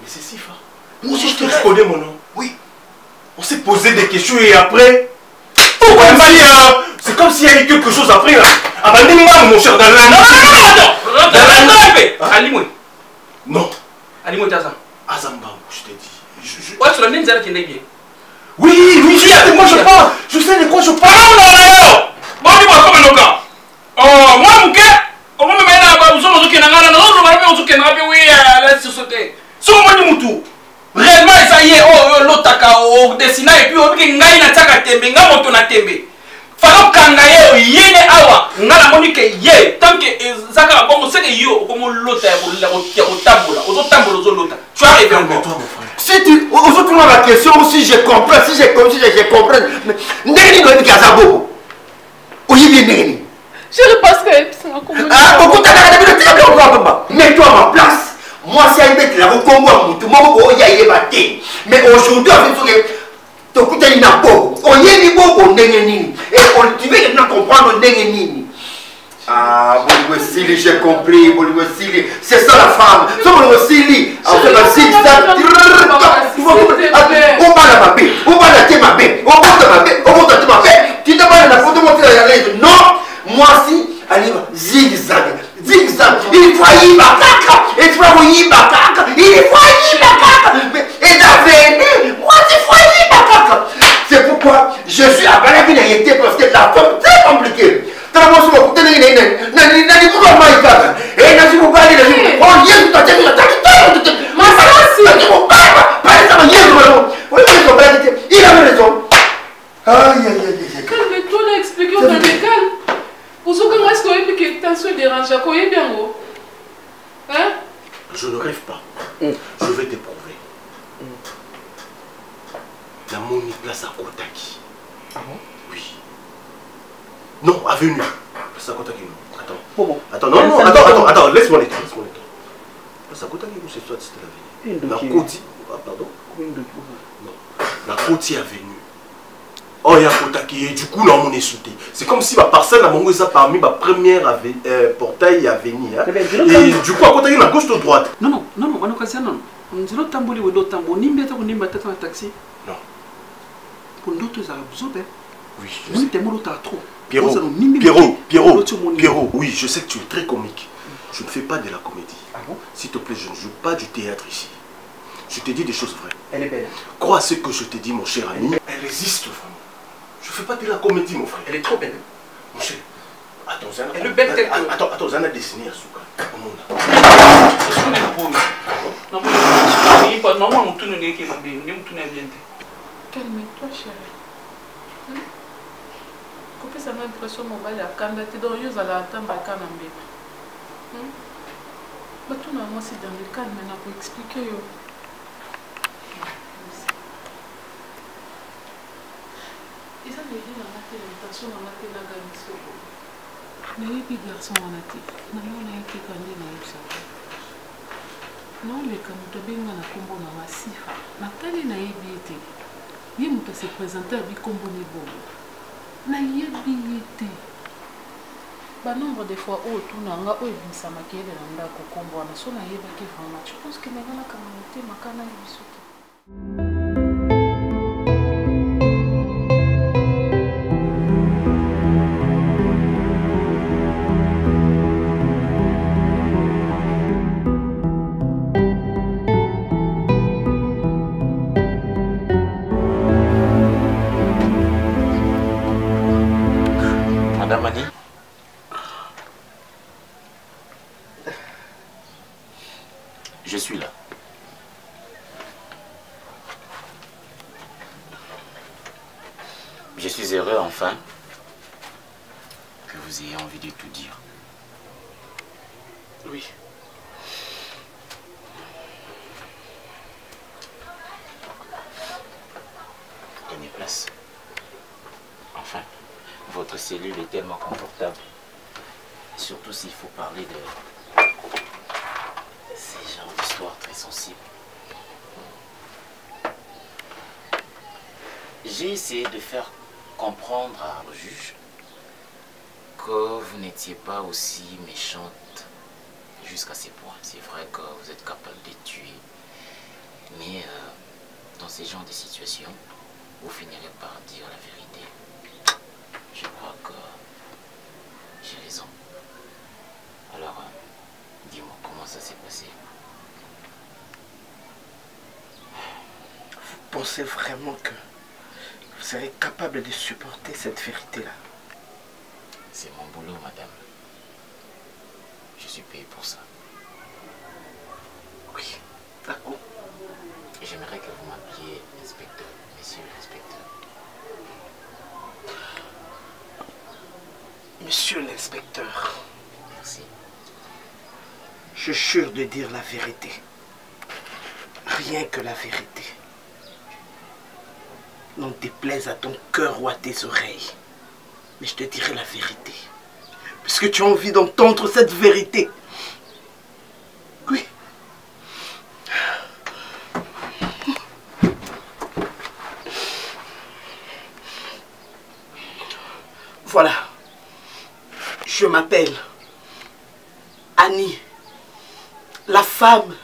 Mais c'est Sifa.
Moi aussi, je te
connais mon nom.
Oui.
On s'est posé des questions et après. C'est comme s'il y a eu quelque chose après là. Abandonnez-moi mon cher dans la.
Non.
Non.
Alimou Taza.
Azamba, je t'ai dit.
Ouais, tu l'as même dit qu'il est bien.
Oui, moi je parle. Je sais de quoi je parle.
Bon, dis-moi comment le cas. Oh, moi, mon gars, on va me mettre là-bas. Nous sommes au Kénanga, oui, la société. Si on va nous réellement, ça y est, oh, l'otaka, oh, dessina, et puis, on va na taka tembe, nga moto na tembe. Falo kanga ye, yene awa, nga la monique ye, tant que Zaka, bon, c'est que yo, comme l'autre, au tambola, aux l'autre. Tu arrives encore, toi, mon frère.
Si tu, aujourd'hui, la question, si je comprends, si je comprends, mais n'est-ce pas qu'il y a ça beaucoup? Oui, bien, n'est-ce pas?
Je repasse quand même, c'est un commun.
Ah, beaucoup de mets-toi à ma place. Moi, si elle met la Congo, tout le monde y a battu. Mais aujourd'hui, avec tout le monde, n'a pas. On y est beaucoup, et tu veux comprendre Nengenini. Ah, Bolivosili, j'ai compris, Bolivosili. C'est ça la femme. C'est Bolivosili. On fait un zigzag. On va la mapper, on va la témapper, on va la mapper, on va la témapper. Tu n'as pas la photo montrer la lettre. Non, moi si, allez, zigzag. Zigzag, il faut y battre, il faut y battre, il faut y battre. Et d'avenir, moi c'est foyer. parce que la femme est très compliquée. Il avait raison.
Calme-toi, là, expliquons, calme. Est-ce que tu as un dérange? Hein?
Je ne rêve pas. Je vais t'éprouver. La monnaie place à Kotaki.
Ah bon?
Oui. Non, avenue. Place à Kotaki, non. Attends.
Comment?
Attends, non, attends, laisse-moi les temps. Place à Kotaki, c'est soit c'était l'avenue. La Koti. Ah, pardon? Non. La Koti avenue. Oh, il y a Kotaki. Et du coup, là, on est sauté. C'est comme si ma parcelle a mangé ça parmi ma première portail avenue. Hein. Et du coup, à Kotaki, la gauche ou droite?
Non, on a occasion, non. On dit l'autre tambour, l'autre tambour. Nimbe, on nimbe, t'as un taxi.
Non.
Pour d'autres, ça a besoin, hein.
Oui, je
Oui,
sais.
t'es mort, t'as trop.
Pierrot, oui, je sais que tu es très comique. Je ne fais pas de la comédie.
Ah bon?
S'il te plaît, je ne joue pas du théâtre ici. Je te dis des choses vraies.
Elle est belle.
Crois à ce que je te dis, mon cher ami. Elle existe vraiment. Je ne fais pas de la comédie, mon frère.
Elle est trop belle.
Mon cher. Attends, Zana.
Elle est belle telle que...
Attends, Zana a dessiné à Souka.
Calme-toi, chérie. Couper sa impression mobile à Kandate, donc il y a la tamba à Kanambe. Mais tout le monde, c'est dans le calme maintenant pour expliquer. Ils ont dit dans la télévision, dans la télévision. Mais les garçons en a dit, non, on a été candidats dans le salon. Non, les candidats bien na combo na masifa. Nathalie na yebite. Yemuta se présenter à Bikombo ni bobo. Na yebite. Ba nombre de fois où tout nanga où ebisa makele na ndako kombo na so na yebaki vraiment. Je pense que na ngana communauté makana yebisuki.
Madame Annie, je suis là. Je suis heureux enfin que vous ayez envie de tout dire.
Oui.
Prenez place. Enfin, votre cellule est tellement confortable. Surtout s'il faut parler de ces genres d'histoires très sensibles. J'ai essayé de faire comprendre au juge que vous n'étiez pas aussi méchante jusqu'à ces points. C'est vrai que vous êtes capable de tuer, mais dans ces genres de situations, vous finirez par dire la vérité. Je crois que j'ai raison. Alors, dis-moi comment ça s'est passé.
Vous pensez vraiment que vous serez capable de supporter cette vérité-là?
C'est mon boulot, madame. Je suis payé pour ça.
Oui, d'accord.
J'aimerais que vous m'appeliez inspecteur, monsieur l'inspecteur.
Monsieur l'inspecteur,
Merci.
je jure de dire la vérité. Rien que la vérité. N'en déplaise à ton cœur ou à tes oreilles. Mais je te dirai la vérité. Puisque tu as envie d'entendre cette vérité. Oui. Voilà. Je m'appelle Annie. La femme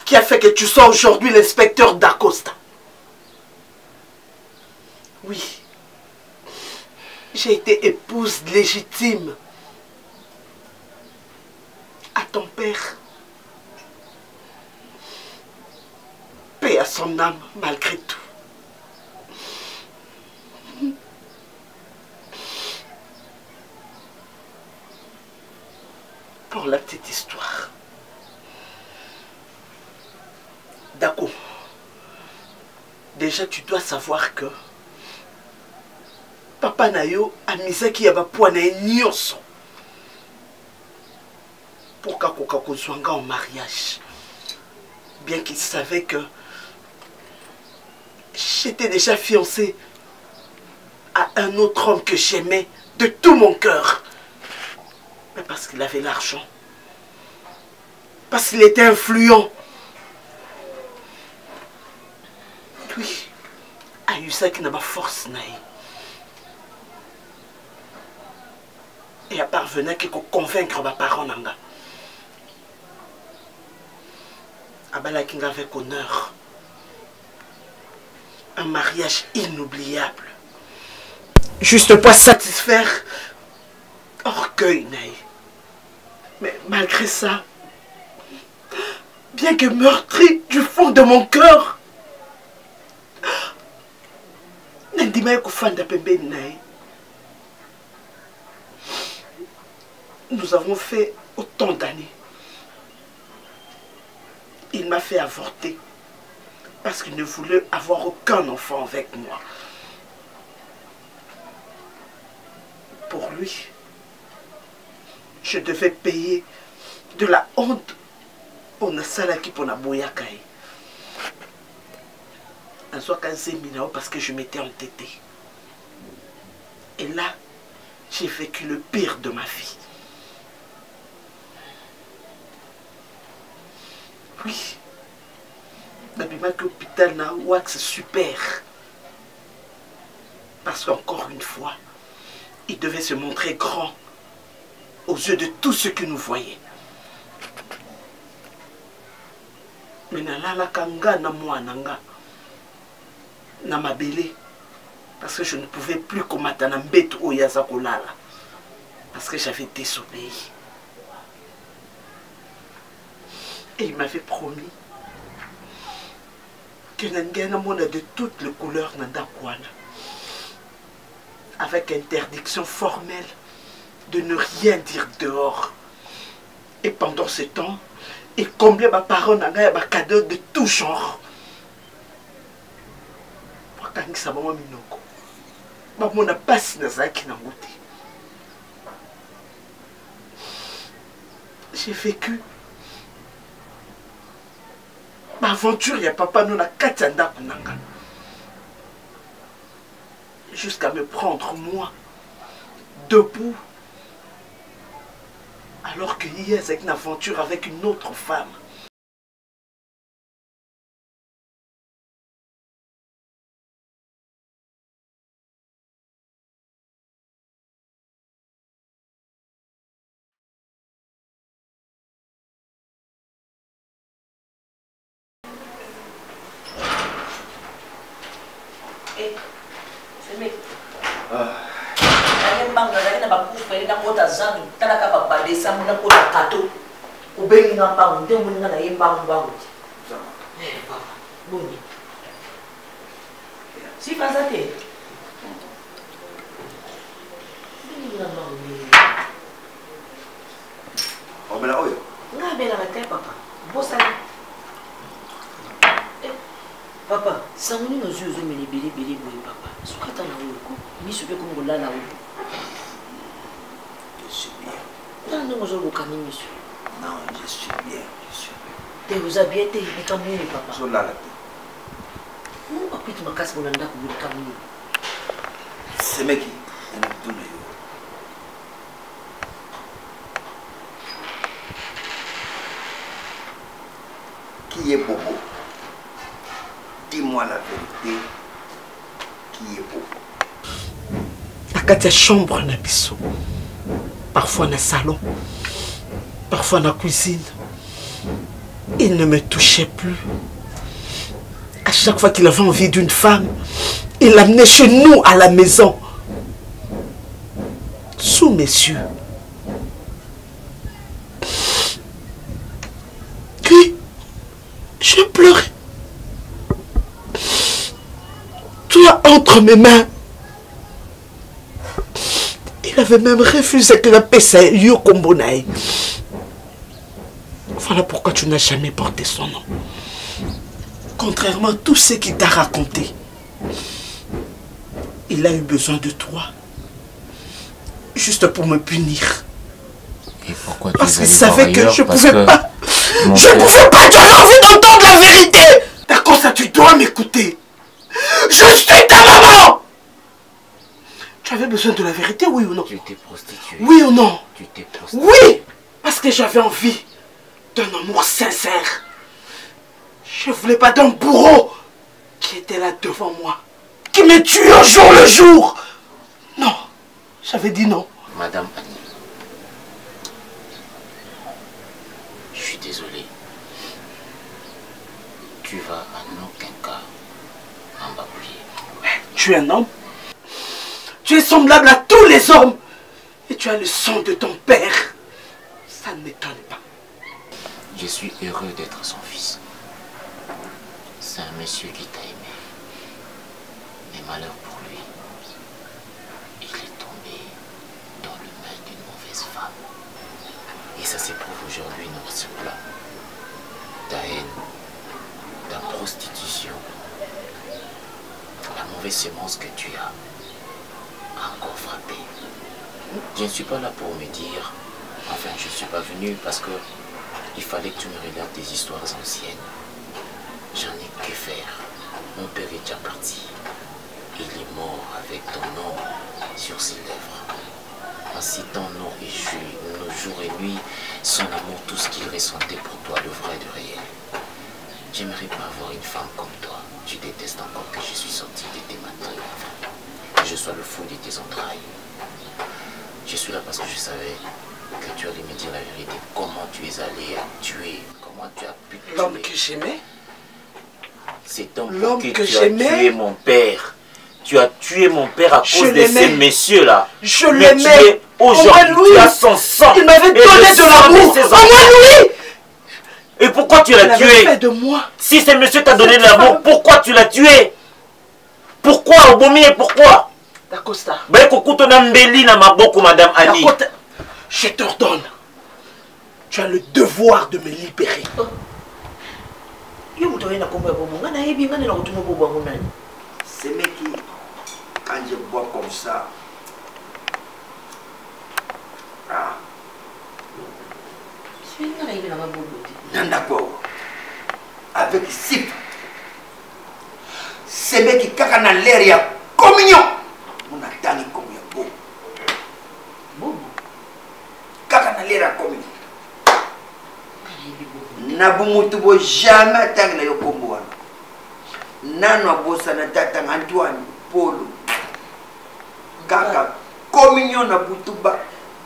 qui a fait que tu sois aujourd'hui l'inspecteur d'Acosta. Oui. J'ai été épouse légitime à ton père. Paix à son âme malgré tout. pour la petite histoire. D'accord. Déjà, tu dois savoir que papa Nayo a mis ça qui a pas point nyonso pour qu'on soit en mariage. Bien qu'il savait que j'étais déjà fiancée à un autre homme que j'aimais de tout mon cœur. Mais parce qu'il avait l'argent. Parce qu'il était influent. Lui, a eu ça qui n'a pas force. Et à parvenir à convaincre mes parents. Avec honneur. Un mariage inoubliable. Juste pour satisfaire orgueil. Mais malgré ça, bien que meurtri du fond de mon cœur, nous avons fait autant d'années. Il m'a fait avorter parce qu'il ne voulait avoir aucun enfant avec moi. Pour lui, je devais payer de la honte on a salaki pour la boyakai. Un soir parce que je m'étais entêtée. Et là, j'ai vécu le pire de ma vie. Oui. N'abîma que l'hôpital n'a wax super. Parce qu'encore une fois, il devait se montrer grand aux yeux de tous ceux qui nous voyaient. Mais nalala kanga na mwananga na mabele parce que je ne pouvais plus combattre na mbeto oyaza kolala parce que j'avais désobéi. Et il m'avait promis que Nangena mona de toutes les couleurs n'andakwana avec interdiction formelle de ne rien dire dehors. Et pendant ce temps, il comblait ma parole dans un cadeau de tout genre. J'ai vécu ma aventure, il y a papa nous na katanda kunanga. Jusqu'à me prendre moi debout. Alors qu'il y a une aventure avec une autre femme.
Eh, c'est mec. Bangala na kota zangu talaka papa de samu na kota kato ubengi na mbangu ndemo ninga na yembangu bangu papa boni si fazate bini na mbangu ni
obela oyo
nga bela mate papa bosa papa samuni no zuzu mele bili boy papa sukata na oyo ko misu pe ko ngolala oyo.
Je suis bien.
Non, non, je suis bien.
Non, je suis bien.
Tu vous as bien été, mais quand même, papa.
Je suis là.
Non, papa, tu m'as cassé mon anda pour le camion.
C'est mec qui est Bobo? Dis-moi la vérité. Qui est Bobo?
La la chambre na biso. Parfois dans le salon, parfois dans la cuisine. Il ne me touchait plus. À chaque fois qu'il avait envie d'une femme, il l'amenait chez nous à la maison. Sous mes yeux. Puis, je pleurais. Toi entre mes mains. Il avait même refusé que la paix Yo Kombonaï. Voilà pourquoi tu n'as jamais porté son nom. Contrairement à tout ce qu'il t'a raconté, il a eu besoin de toi. Juste pour me punir.
Et pourquoi tu
Parce qu'il
es allé
savait
voir
que je
ailleurs?
pouvais pas.
Mon
Je
père-
pouvais pas, tu as envie d'entendre la vérité. D'accord, ça tu dois m'écouter. Je suis ta maman. Tu avais besoin de la vérité, oui ou non?
Tu t'es prostituée.
Oui ou non?
Tu t'es prostituée.
Oui, parce que j'avais envie d'un amour sincère. Je voulais pas d'un bourreau qui était là devant moi, qui me tue au jour le jour. Non, j'avais dit non.
Madame Annie, je suis désolé. Tu vas en aucun cas en m'appuyer.
Tu es un homme. Tu es semblable à tous les hommes. Et tu as le sang de ton père. Ça ne m'étonne pas.
Je suis heureux d'être son fils. C'est un monsieur qui t'a aimé. Mais malheur pour lui, il est tombé dans le main d'une mauvaise femme. Et ça s'éprouve aujourd'hui dans ce plat. Ta haine, ta prostitution, la mauvaise semence que tu as encore frappé. Je ne suis pas là pour me dire, enfin je ne suis pas venu parce que il fallait que tu me relates des histoires anciennes. J'en ai que faire. Mon père est déjà parti. Il est mort avec ton nom sur ses lèvres. En citant nom et nos jours et nuits, son amour, tout ce qu'il ressentait pour toi, le vrai de réel. J'aimerais pas avoir une femme comme toi. Tu détestes encore que je suis sorti de tes matins. Que je sois le fou de tes entrailles. Je suis là parce que je savais que tu allais me dire la vérité. Comment tu es allé à tuer. Comment tu as pu tuer.
L'homme que j'aimais.
C'est homme
L'homme
pour qui
que
tu as
j'aimais.
tué mon père. Tu as tué mon père à
Je
cause de
l'aimais.
ces messieurs-là.
Je
Mais
l'aimais.
tu es aujourd'hui, tu as son sang.
Il m'avait
et
donné
le
de
sang
l'amour.
ses
Au
enfants.
moins lui.
Et pourquoi tu
Il
l'as
avait
tué?
fait de moi.
Si ce monsieur t'a donné de
Cette
l'amour,
femme.
pourquoi tu l'as tué? Pourquoi, Obomi, et pourquoi?
D'Acosta.
Ben, Kokuto Nambeli na maboko, Madame Annie.
D'Acosta. Je t'ordonne. Tu as le devoir de me libérer.
Yo moto na kombo ya bobo ngana yebi ngana na kutuma bobo wangu nani.
Ce mec qui, quand je bois comme ça, ah,
C'est ngana yebi na bobo.
Nandako, avec sip, ce mec qui kaka na l'air ya communion, mon attendait comme ya bobo.
Bobo.
Kaka na l'air ya communion. Nabumutu bo jamais atang na yo kombo wana. Nano abosa na tata Antoine Polo. Kaka communion na butuba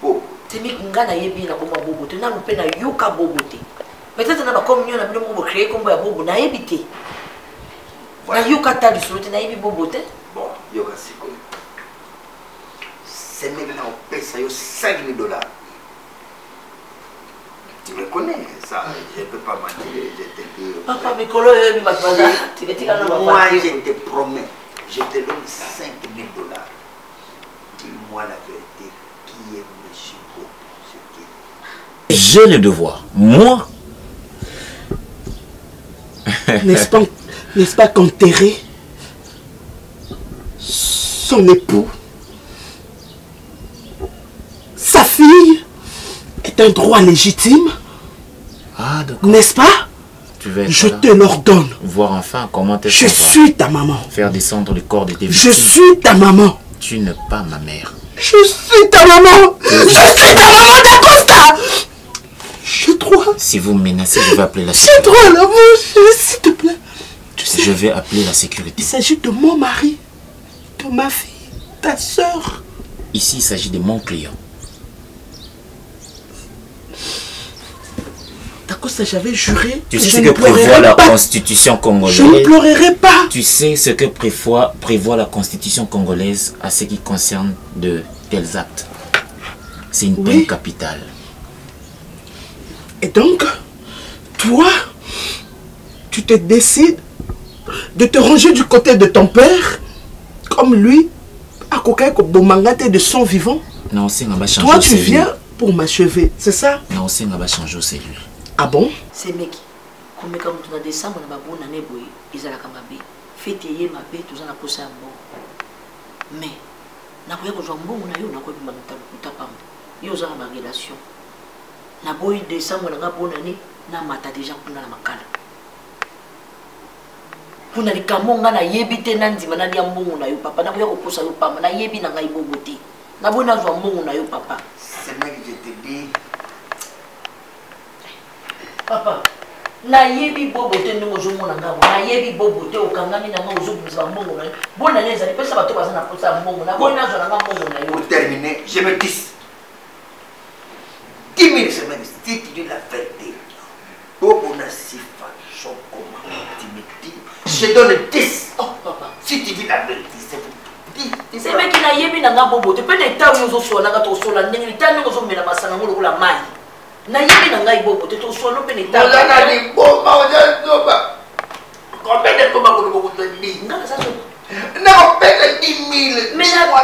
bobo.
Temi ngana yebi na bomba bobo te nanu pe na yuka bobo te. Peut-être na ba communion na bino bobo créer kombo ya bobo na yebi te. Na yuka ta lisolo te na yebi bobo te.
Bon, yo kasiko. C'est même là on paye ça yo $5,000. Tu me connais, ça, je ne peux pas mentir, je te dis.
Papa Mikolo yebi batwaza. Tika na ba.
Moi, je te promets, je te donne $5,000. Dis-moi la vérité, qui est M. Bobo, ce qui est.
J'ai le devoir. Moi,
N'est-ce pas qu'enterrer son époux, sa fille, est un droit légitime?
ah, d'accord.
N'est-ce pas?
Tu veux être
Je
là,
te l'ordonne.
voir enfin comment est-ce
Je
qu'on va
suis ta maman.
faire descendre le corps de tes
Je
victimes.
suis ta maman.
Tu n'es pas ma mère.
Je suis ta maman. Je suis ta maman d'Acosta. J'ai droit.
Si vous me menacez, je vais appeler la
J'ai
sécurité.
droit à l'amour, s'il te plaît. Tu sais,
Je vais appeler la sécurité.
il s'agit de mon mari, de ma fille, ta soeur.
Ici, il s'agit de mon client.
D'Acosta, j'avais juré.
Tu
que
sais
je
ce
ne
que prévoit
pleurerai
la
pas.
constitution congolaise.
Je ne pleurerai pas.
Tu sais ce que prévoit la constitution congolaise à ce qui concerne de tels actes. C'est une peine
Oui.
capitale.
Et donc, toi, tu te décides de te ranger du côté de ton père, comme lui, à Kokako Bomangate de son vivant.
Non, c'est un
Toi, tu viens pour m'achever, c'est ça?
Non, c'est un changer aux cellules.
Ah bon?
C'est mec. Comme quand on a décembre, on a bon année boy, ils ont la camabé. Fête yé ma paix, tous en a posé un bon. Mais, n'a pas eu besoin bon, on a eu un accord de manipulation. Ils ont ma relation. N'a pas eu décembre, on a bon année, n'a mata déjà pour la macala. Pour les camons, on a yébité nandi, on a dit un bon, on a eu papa, n'a pas eu un posa, on a yébi n'a pas eu beauté. N'a pas eu un bon, on a eu papa.
C'est mec, je te dis.
Papa. Na yebi bobote ndongo zomo na ngabo na yebi bobote okangami na ngabo zobuza mbongo na bona neza pesa bato bazana posa mbongo na bona zo na ngabo na yo.
Pour terminer, je me dis 10 000 semaines, si tu dis la vérité, Bobo na sifa chokoma, tu me dis, je donne 10.
Oh papa,
si tu dis la vérité, c'est tout.
C'est vrai qu'il a yebi na ngabo bobote pe na ta yo zo so na gato so la ndenge ta ndongo zo mena masanga ngolo la mai. Na yebi na ngai bobo te to so no pene ta.
Oza na li bomba oza zoba. Combien de bomba ko bobo te di?
Ngaka sa so.
Na ko pesa 10 000.
Mais na ko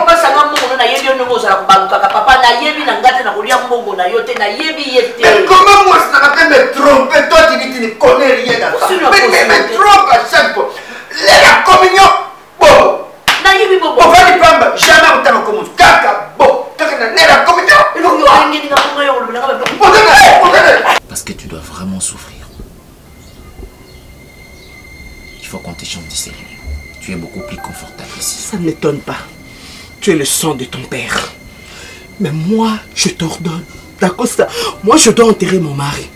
pasa nga mbongo na yebi ono ngozala kubanguka ka papa na yebi na ngate na kolia mbongo na yo te na yebi yete.
Mais comment moi ça n'a pas me tromper? Toi tu dis tu ne connais rien dans ça. Mais me trompe à chaque fois. La communion bobo.
Na yebi bobo.
On va lui prendre jamais autant comme kaka bobo. Kaka na la communion.
Parce que tu dois vraiment souffrir. Il faut qu'on t'échange des cellules. Tu es beaucoup plus confortable ici.
Ça ne m'étonne pas. Tu es le sang de ton père. Mais moi, je t'ordonne. D'accord, ça. Moi, je dois enterrer mon mari.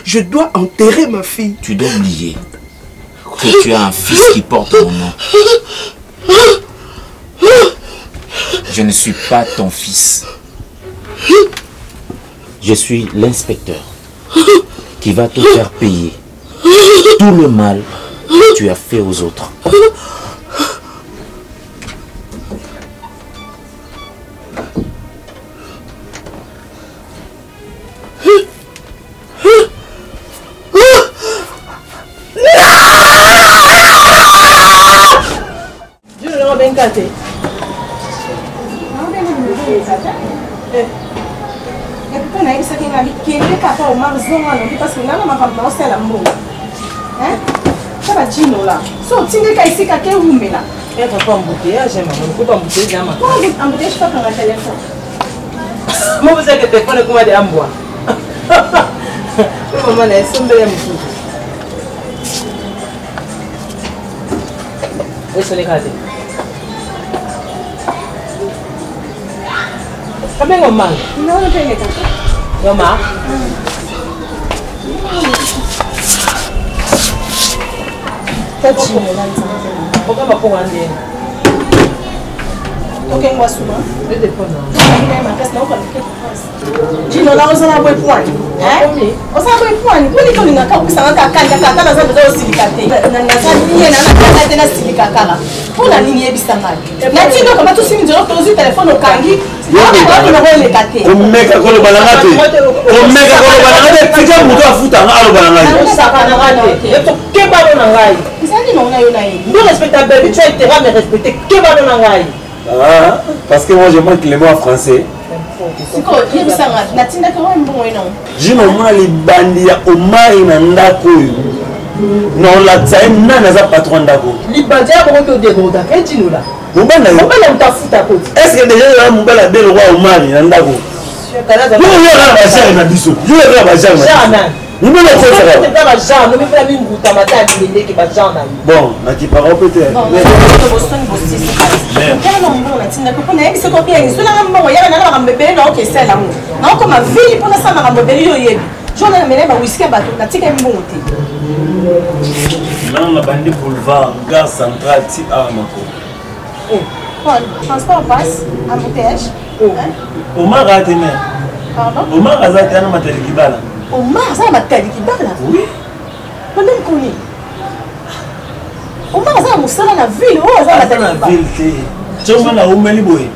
Je dois enterrer ma fille.
Tu dois oublier que tu as un fils qui porte mon nom. Je ne suis pas ton fils. Je suis l'inspecteur qui va te faire payer tout le mal que tu as fait aux autres.
Parce que là, on va lancer la mot. Hein? Ça va dire là. So, tu n'es qu'à ici qu'à quel room là?
Eh, papa, embouteillage, j'aime. On ne peut pas embouteiller, j'aime.
Pourquoi embouteillage pas dans le téléphone?
Moi, vous savez que le téléphone est comme un ambois. Maman, elle est sombée à me. Où sont les gars? Combien on mange?
Non, on paye les gars.
On mange? Pourquoi pas pour un dé?
Ok, moi souvent.
Je dépends.
Jino là, on s'en a beau point. Hein? On s'en a beau point. Pour les collègues, quand vous savez qu'à Kata, dans un besoin aussi licaté. Na silika kala. Pour la ligne bisangal. Na tino kama tu simi ndio tozi téléphone okangi. Hapo ndio wale kate.
Omeka kolo balangate. Omeka kolo balangate. Tika muto afuta nga alo balangate.
Ça na ngate. Et to ke balo na ngai.
Isani non na yo na ye.
Nous respectons baby, tu as intérêt à me respecter. Que balo na ngai.
Ah, parce que moi je manque les mots français.
Siko yebisanga na tinda ko mbongo ino.
Jino mwa libandi ya omari na ndako yo. Non la tsaim na naza patron ndako.
Libandi ya boko de roda ke jino la.
Mobana yo.
Mobana mtafuta koti.
Est-ce que déjà là mobala de roi omari na ndako? Yo yo la ba cher na biso. Yo la ba cher na.
Jamais.
Nous ne le faisons
pas.
Bon, na qui parle peut-être. Non, la bande boulevard, gare centrale, type Aramako.
Transport passe, embouteillage.
Omar a été mère.
Pardon?
Omar a été un matériel qui bala.
Omar, ça m'a dit qu'il parle.
Oui.
Comment on connaît? Omar, ça m'a dit la ville. Oh, ça m'a dit
la ville. Tu vois, na umeli boy.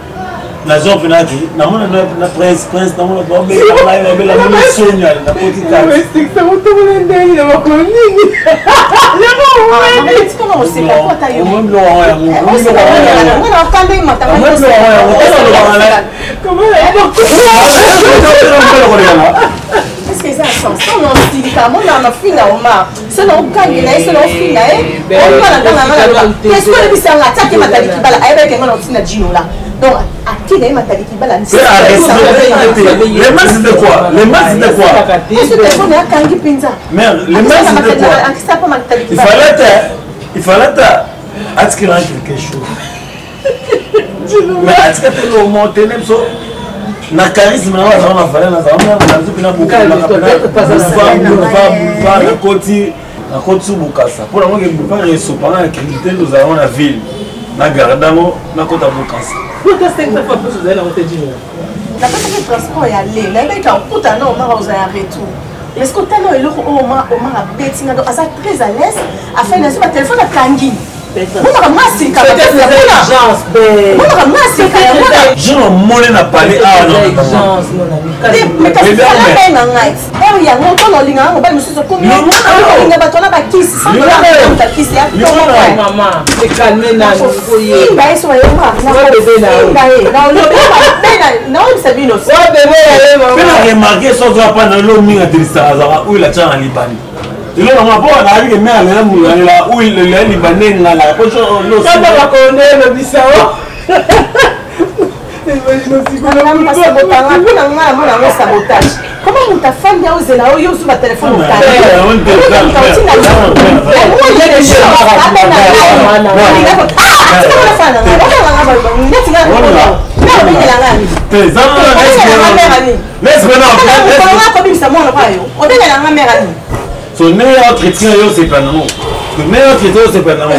Na zone penaki. Na mona na prince na mona bombe na la mona sonya na petite carte.
Mais c'est que ça monte mon ndeli na makoni.
Mais tu comment on sait pas quoi ta yo.
Même le roi ya mo.
On sait pas. On a entendu ma ta.
Même le roi ya mo.
Est-ce que eza sens on ostilika mona mafina oma sona okangi na ye sona ofina ye omana ndanga qu'est-ce que lebisanga ataki matali kibala ayebeke ngana otina jino là donc aki na ye matali kibala
les mains c'était quoi les mains c'était quoi
est-ce que téléphone akangi pinza
merde les mains c'était quoi
akisa pas matali kibala
il fallait attirer quelque chose mais attirer au monter même so na charisme na wana na fala na zama na nzuki na buka na koti na koti bukasa pour la moke buka reso pendant la crédité nous avons la ville na gardango na kota bukasa
pour ta 5 fois plus vous allez en tête
la pas de transport ya le na ba ka puta na on va en retour mais ce que tellement il au ma betinga donc ça très à l'aise afin de sur téléphone à kangi
Jean Mollet n'a pas les il est vraiment bon à arriver mais là où il est libanais là la poche non ça va connaître le bisao
comment on t'a fait là aux là où sur ma téléphone
son meilleur chrétien, c'est pas non. Le meilleur chrétien, c'est pas non.